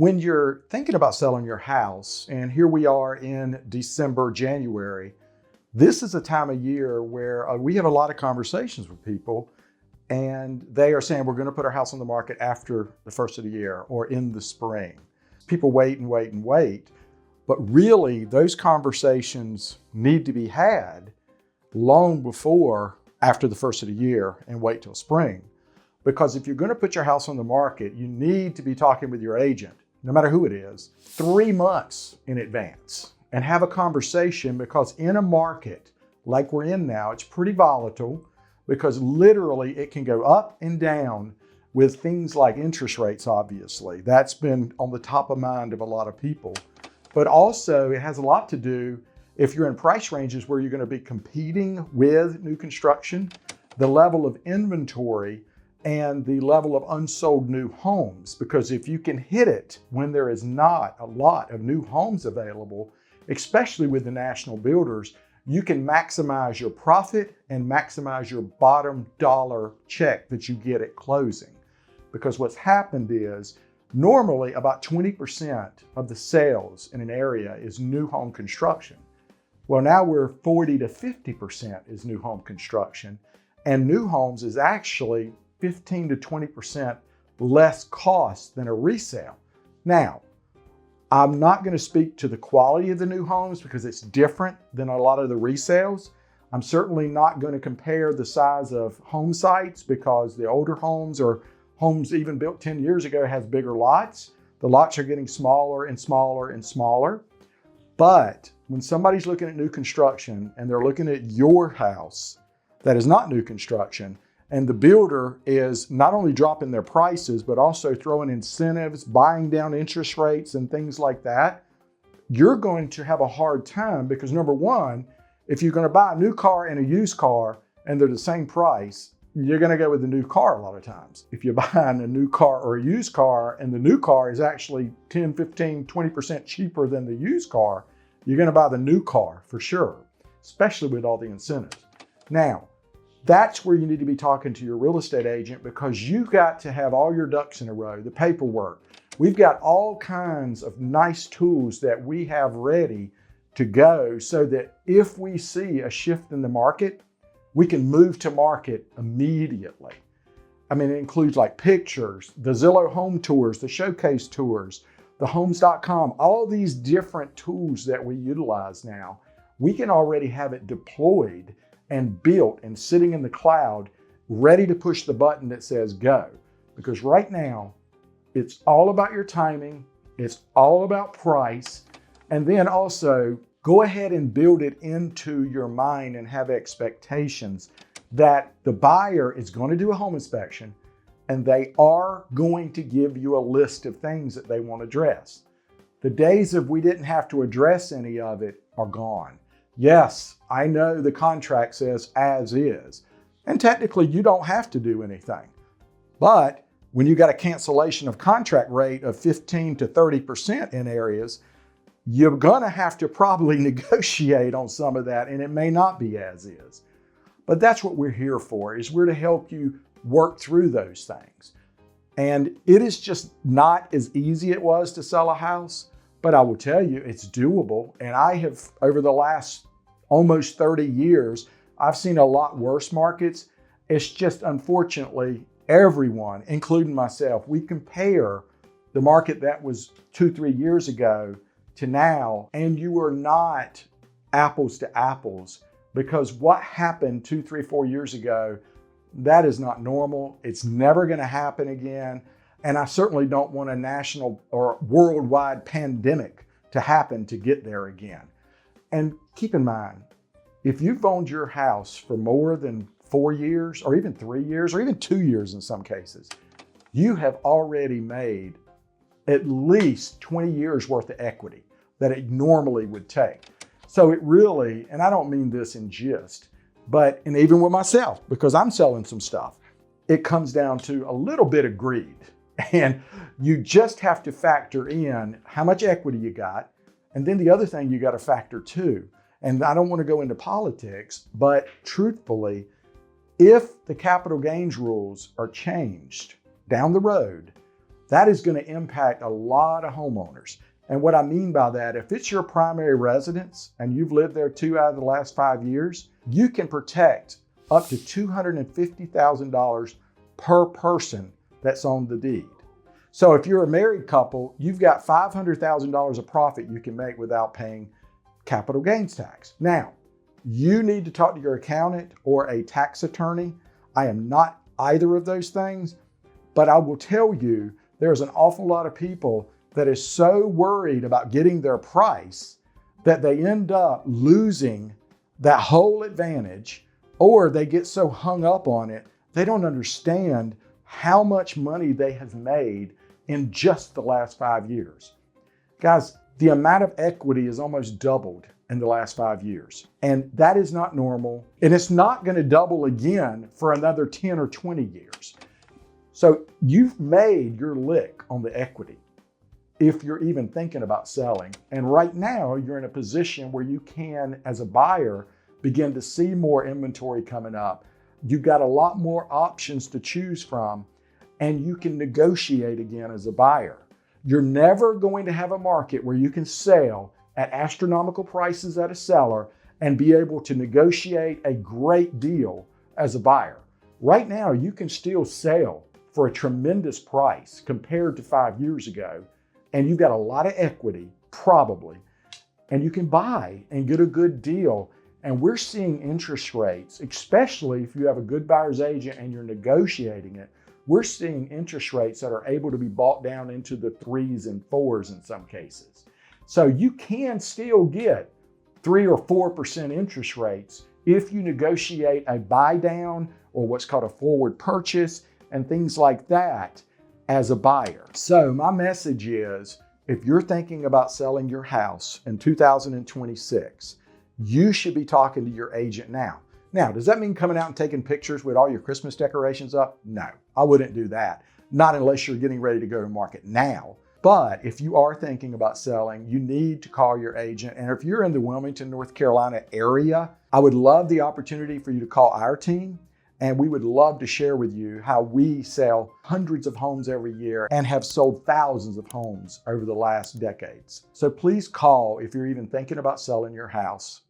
When you're thinking about selling your house, and here we are in December, January, this is a time of year where we have a lot of conversations with people, and they are saying we're going to put our house on the market after the first of the year or in the spring. People wait and wait and wait, but really those conversations need to be had long before after the first of the year and wait till spring. Because if you're going to put your house on the market, you need to be talking with your agent, no matter who it is, 3 months in advance and have a conversation, because in a market like we're in now, it's pretty volatile because literally it can go up and down with things like interest rates, obviously. That's been on the top of mind of a lot of people. But also it has a lot to do if you're in price ranges where you're going to be competing with new construction, the level of inventory and the level of unsold new homes. Because if you can hit it when there is not a lot of new homes available, especially with the national builders, you can maximize your profit and maximize your bottom dollar check that you get at closing. Because what's happened is normally about 20% of the sales in an area is new home construction. Well, now we're 40 to 50% is new home construction, and new homes is actually 15 to 20% less cost than a resale. Now, I'm not going to speak to the quality of the new homes because it's different than a lot of the resales. I'm certainly not going to compare the size of home sites because the older homes or homes even built 10 years ago has bigger lots. The lots are getting smaller and smaller and smaller. But when somebody's looking at new construction and they're looking at your house that is not new construction, and the builder is not only dropping their prices, but also throwing incentives, buying down interest rates and things like that, you're going to have a hard time because number one, if you're going to buy a new car and a used car and they're the same price, you're going to go with the new car a lot of times. If you're buying a new car or a used car and the new car is actually 10, 15, 20% cheaper than the used car, you're going to buy the new car for sure, especially with all the incentives. Now, that's where you need to be talking to your real estate agent, because you've got to have all your ducks in a row, the paperwork. We've got all kinds of nice tools that we have ready to go so that if we see a shift in the market, we can move to market immediately. I mean, it includes like pictures, the Zillow home tours, the showcase tours, the homes.com, all these different tools that we utilize now. We can already have it deployed and built and sitting in the cloud, ready to push the button that says go. Because right now, it's all about your timing, it's all about price, and then also go ahead and build it into your mind and have expectations that the buyer is going to do a home inspection and they are going to give you a list of things that they want to address. The days of we didn't have to address any of it are gone. Yes, I know the contract says as is, and technically you don't have to do anything. But when you got a cancellation of contract rate of 15 to 30% in areas, you're gonna have to probably negotiate on some of that, and it may not be as is. But that's what we're here for, is we're to help you work through those things. And it is just not as easy as it was to sell a house, but I will tell you, it's doable. And I have, over the last almost 30 years, I've seen a lot worse markets. It's just, unfortunately, everyone, including myself, we compare the market that was 2-3 years ago to now, and you are not apples to apples, because what happened 2, 3, 4 years ago, that is not normal. It's never going to happen again. And I certainly don't want a national or worldwide pandemic to happen to get there again. And keep in mind, if you've owned your house for more than 4 years, or even 3 years, or even 2 years in some cases, you have already made at least 20 years worth of equity that it normally would take. So it really, and I don't mean this in jest, but, and even with myself, because I'm selling some stuff, it comes down to a little bit of greed. And you just have to factor in how much equity you got. And then the other thing you got to factor too, and I don't want to go into politics, but truthfully, if the capital gains rules are changed down the road, That is going to impact a lot of homeowners. And what I mean by that, if it's your primary residence and you've lived there 2 out of the last 5 years, you can protect up to $250,000 per person that's on the deed. So if you're a married couple, you've got $500,000 of profit you can make without paying capital gains tax. Now, you need to talk to your accountant or a tax attorney. I am not either of those things, but I will tell you there's an awful lot of people that is so worried about getting their price that they end up losing that whole advantage, or they get so hung up on it, they don't understand how much money they have made in just the last 5 years. Guys, the amount of equity is almost doubled in the last 5 years. And that is not normal. And it's not going to double again for another 10 or 20 years. So you've made your lick on the equity if you're even thinking about selling. And right now you're in a position where you can, as a buyer, begin to see more inventory coming up. You've got a lot more options to choose from, and you can negotiate again as a buyer. You're never going to have a market where you can sell at astronomical prices at a seller and be able to negotiate a great deal as a buyer. Right now, you can still sell for a tremendous price compared to 5 years ago, and you've got a lot of equity, probably, and you can buy and get a good deal. And we're seeing interest rates, especially if you have a good buyer's agent and you're negotiating it, we're seeing interest rates that are able to be bought down into the 3s and 4s in some cases. So you can still get 3 or 4% interest rates if you negotiate a buy down or what's called a forward purchase and things like that as a buyer. So my message is, if you're thinking about selling your house in 2026, you should be talking to your agent now. Now, does that mean coming out and taking pictures with all your Christmas decorations up? No, I wouldn't do that. Not unless you're getting ready to go to market now. But if you are thinking about selling, you need to call your agent. And if you're in the Wilmington, North Carolina area, I would love the opportunity for you to call our team. And we would love to share with you how we sell hundreds of homes every year and have sold thousands of homes over the last decades. So please call if you're even thinking about selling your house